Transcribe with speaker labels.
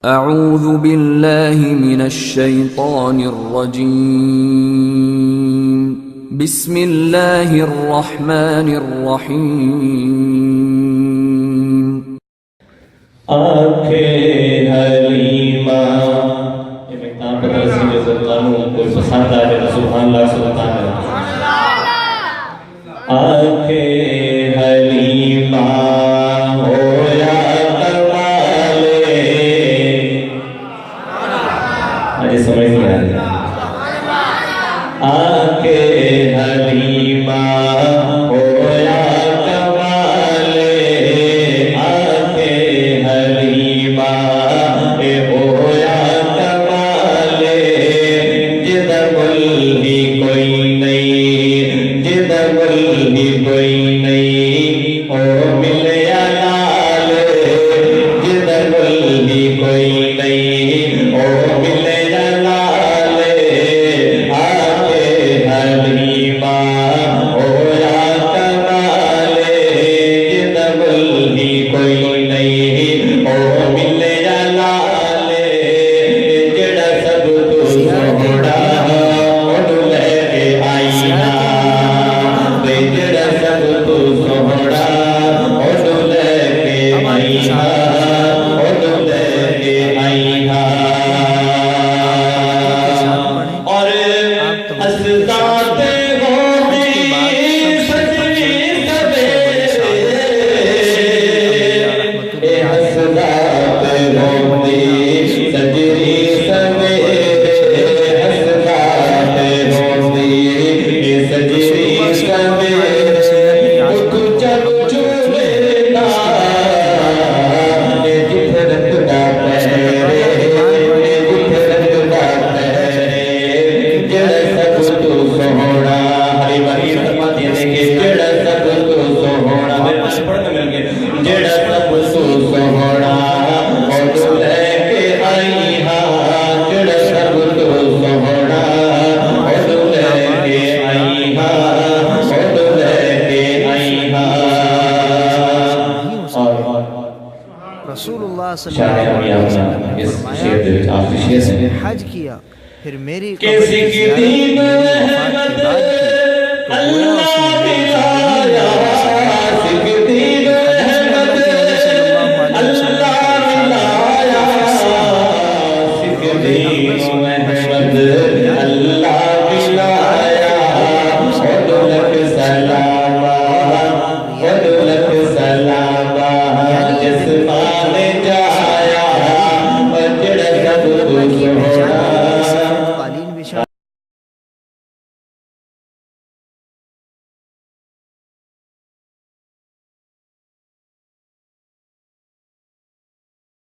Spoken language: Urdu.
Speaker 1: اعوذ باللہ من الشیطان الرجیم بسم اللہ الرحمن الرحیم
Speaker 2: آنکھیں حلیمہ یہ میں کام پتہ رسول اللہ عنہ کوئی پسند آ جائے سبحان اللہ سبحان اللہ آنکھیں حلیمہ سمجھ نہیں آ رہی آنکھیں حلیمہ ہویا کمالے آنکھیں حلیمہ ہویا کمالے جدہ گل ہی کوئی نہیں جدہ گل ہی کوئی نہیں او ملیا نال جدہ گل ہی کوئی نہیں او ملیا
Speaker 3: رسول اللہ صلی اللہ علیہ وسلم نے فرمایا حج کیا پھر میری قبر کی زیارت کی میری وفات کے بعد کی تو گویا اس نے